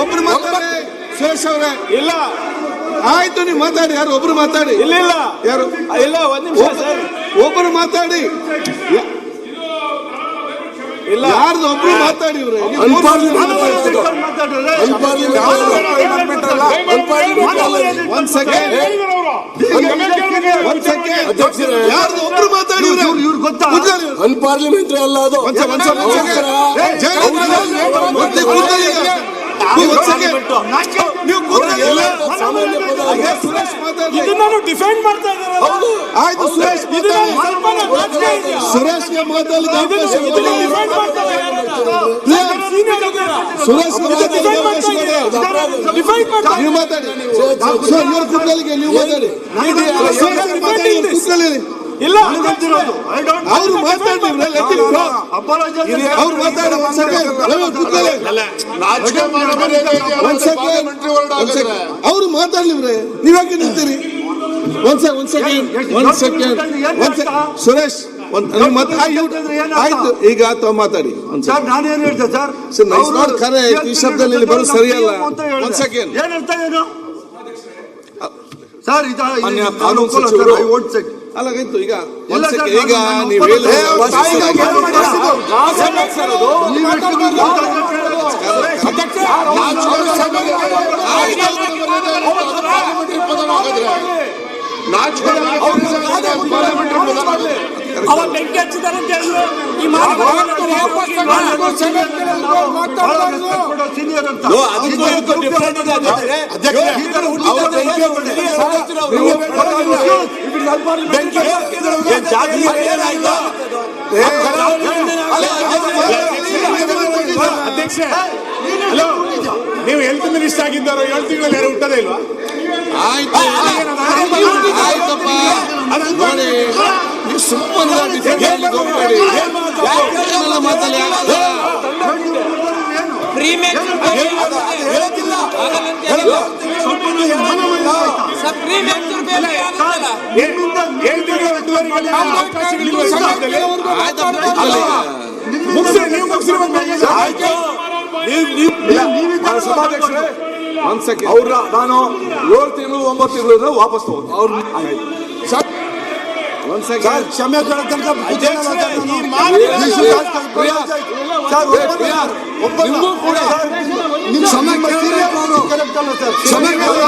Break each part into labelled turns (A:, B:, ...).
A: ಒಬ್ರು ಮಾತಾಡಿ ಸುರೇಶ್ ಅವರೇ.
B: ಇಲ್ಲ
A: ಆಯ್ತು, ನೀವು ಮಾತಾಡಿ. ಯಾರು ಒಬ್ರು ಮಾತಾಡಿ.
B: ಇಲ್ಲ
A: ಯಾರು
B: ಇಲ್ಲ, ಒಂದ್ ನಿಮಿಷ ಸರ್.
A: ಒಬ್ರು ಮಾತಾಡಿ.
B: ಇಲ್ಲ,
A: ಯಾರ್ದು ಒಬ್ರು ಮಾತಾಡಿ. ಇವ್ರೆ ಒಂದ್ ಸೆಕೆಂಡ್, ಯಾರ್ದು ಒಬ್ರು ಮಾತಾಡಿ. ಇವ್ರು ಗೊತ್ತಾ?
C: ಅನ್ಪಾರ್ಲಿಮೆಂಟ್ರಿ ಅಲ್ಲ ಅದು.
B: ಇದನ್ನು ಡಿಫೆಂಡ್ ಮಾಡ್ತಾ ಇದ್ದಾರೆ.
A: ಆಯ್ತು, ಸುರೇಶ್ ಸುರೇಶ್ಗೆ ಮಾತಾಡಲಿಕ್ಕೆ ಅವಕಾಶ ಸುರೇಶ್ ನೀವು ಮಾತಾಡಿ. ಇವ್ರ ಕುಕ್ಕಲಿಗೆ ನೀವು ಮಾತಾಡಿ.
B: ಇಲ್ಲ,
A: ಅವ್ರು ಮಾತಾಡಿ. ಅವ್ರು ಮಾತಾಡಿ. ಅವ್ರು ಮಾತಾಡ್ಲಿವ್ರೆ, ನೀವ್ಯಾಕೆ ನಿಂತೀರಿ? ಒಂದ್ ಸೆಕೆಂಡ್. ಸುರೇಶ್ ಆಯ್ತು, ಈಗ ಮಾತಾಡಿ.
D: ನಾನೇನು ಹೇಳ್ತೆ
A: ಸರ್, ಖರೆ ಈ ಶಬ್ದದಲ್ಲಿ ಬರೋದು ಸರಿಯಲ್ಲ. ಒಂದ್ ಸೆಕೆಂಡ್.
D: ಏನಂತ ಏನು ಸರ್?
A: ಅಲ್ಲಾಗಿತ್ತು. ಈಗ ಈಗ ನೀವು
B: ಅವ್ರು ಬೆಂಕಿ ಹಚ್ಚಿದ್ದಾರೆ ಅಂತ ಹೇಳಿದ್ರು. ಈ ಅಧ್ಯಕ್ಷ, ನೀವು ಹೆಲ್ತ್ ಮಿನಿಸ್ಟರ್ ಆಗಿದ್ದಾರೋ 7 ತಿಂಗಳಲ್ಲಿ ಯಾರು ಹುಟ್ಟದೇ ಇಲ್ವಾ?
A: ಆಯ್ತು, ಆಯ್ತಪ್ಪ. ನೋಡಿ, ನೀವು ಸುಮ್ಮನೆ ಹೋಗ್ಬೇಡಿ. ಮಾತಾಡಿ.
C: ಅವ್ರ ನಾನು 7 ತಿಂಗಳು 9 ತಿಂಗಳು ವಾಪಸ್ ತಗೊಂಡು ಅವ್ರು
D: ಕ್ಷಮೆ ತನಕ
A: ಎಲ್ಲ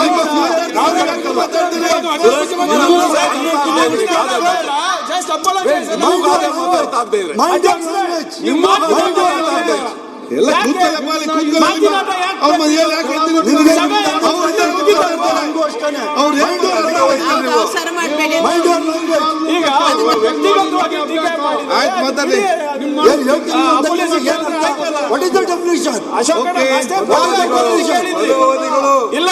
A: ಆಯ್ತು, ಮಾತಾಡಿ.
B: ಇಲ್ಲ,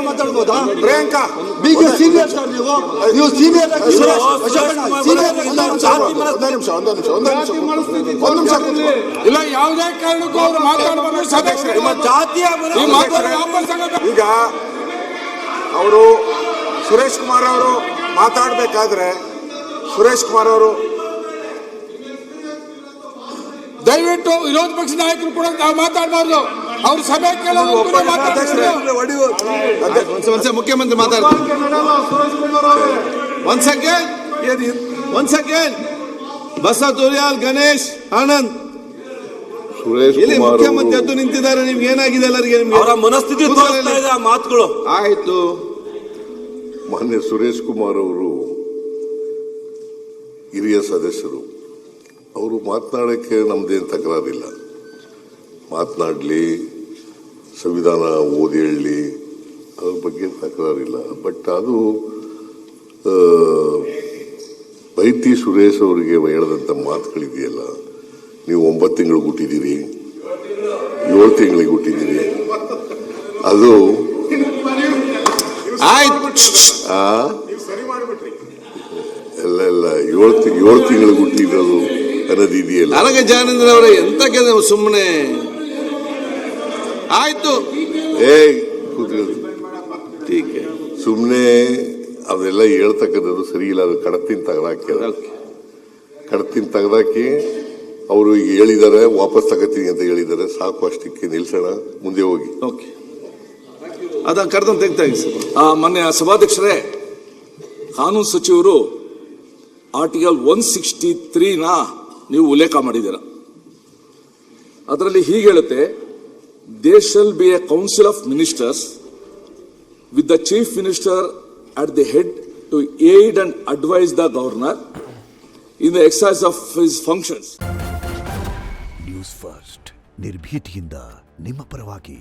D: ಮಾತಾಡ್ಬೋದಾ?
C: ಪ್ರಿಯಾಂಕಾ
D: ಬೀಗ ಸೀನಿಯರ್ ಸರ್, ನೀವು ಸೀನಿಯರ್
C: ಇಲ್ಲ, ಯಾವುದೇ ಕಾರಣಕ್ಕೂ ಅವರು ಮಾತಾಡಬಾರ್ದು. ಈಗ ಅವರು ಸುರೇಶ್ ಕುಮಾರ್ ಅವರು ಮಾತಾಡಬೇಕಾದ್ರೆ ಸುರೇಶ್ ಕುಮಾರ್ ಅವರು ದಯವಿಟ್ಟು ವಿರೋಧ ಪಕ್ಷ ನಾಯಕರು ಕೂಡ ನಾವು ಮಾತಾಡಬಾರ್ದು. ಅವ್ರು ಸಭೆ ಕೇಳೋದು
A: ಮುಖ್ಯಮಂತ್ರಿ ಮಾತಾಡ್ತಾರೆ. ಒಂದ್ ಸೆಕೆಂಡ್. ಬಸವ ತುರಿಯಾಲ್, ಗಣೇಶ್, ಆನಂದ್, ಇಲ್ಲಿ ಮುಖ್ಯಮಂತ್ರಿ ಎದ್ದು ನಿಂತಿದ್ದಾರೆ. ನಿಮ್ಗೆ ಏನಾಗಿದೆ? ಎಲ್ಲರಿಗೆ
B: ಅವರ ಮನಸ್ಥಿತಿ ಮಾತುಗಳು.
A: ಆಯ್ತು.
E: ಮಾನ್ಯ ಸುರೇಶ್ ಕುಮಾರ್ ಅವರು ಹಿರಿಯ ಸದಸ್ಯರು, ಅವರು ಮಾತನಾಡೋಕ್ಕೆ ನಮ್ದೇನು ತಕರಾರಿಲ್ಲ. ಮಾತನಾಡಲಿ, ಸಂವಿಧಾನ ಓದಿ ಹೇಳಲಿ, ಅದ್ರ ಬಗ್ಗೆ ತಕರಾರಿಲ್ಲ. ಬಟ್ ಅದು ಬೈತಿ ಸುರೇಶ್ ಅವರಿಗೆ ಹೇಳಿದಂಥ ಮಾತುಗಳಿದೆಯಲ್ಲ, ನೀವು 9 ತಿಂಗಳು ಹುಟ್ಟಿದ್ದೀರಿ, 7 ತಿಂಗಳಿಗೆ ಹುಟ್ಟಿದ್ದೀರಿ, ಅದು
A: ಆಯ್ತು.
E: ಎಲ್ಲ 7 ತಿಂಗಳು ಹುಟ್ಟಿರೋದು ಅನ್ನೋದು ಇದೆಯಲ್ಲ.
A: ನನಗೆ ಜಾನೇಂದ್ರ ಅವರೇ ಎಂತ ಕೆಲಸ ಸುಮ್ಮನೆ. ಆಯ್ತು,
E: ಕೂತ್ಕೊಳ್ಳಿ. ಸುಮ್ಮನೆ ಅದೆಲ್ಲ ಹೇಳ್ತಕ್ಕಂಥದ್ದು ಸರಿ ಇಲ್ಲ. ಅದು ಕಡತಿನ ತೆಗೆದಾಕಿ ಕಡತಿನ ತೆಗೆದಾಕಿ ಅವರು ಈಗ ಹೇಳಿದ್ದಾರೆ, ವಾಪಸ್ ತಗೋತೀನಿ ಅಂತ ಹೇಳಿದ್ದಾರೆ. ಸಾಕು, ಅಷ್ಟಕ್ಕೆ ನಿಲ್ಸೋಣ, ಮುಂದೆ ಹೋಗಿ.
A: ಓಕೆ, ಅದ ಕರೆದಂತ ತೆಗ್ತಾ
F: ಮೊನ್ನೆ ಸಭಾಧ್ಯಕ್ಷರೇ, ಕಾನೂನು ಸಚಿವರು ಆರ್ಟಿಕಲ್ 163ನ ನೀವು ಉಲ್ಲೇಖ ಮಾಡಿದ್ದೀರ. ಅದರಲ್ಲಿ ಹೀಗೆ ಹೇಳುತ್ತೆ, there shall be a council of ministers with the chief minister at the head to aid and advise the governor in the exercise of his functions.
G: News first ನಿರ್ಭೀತಿಯಿಂದ ನಿಮ್ಮ ಪರವಾಗಿ.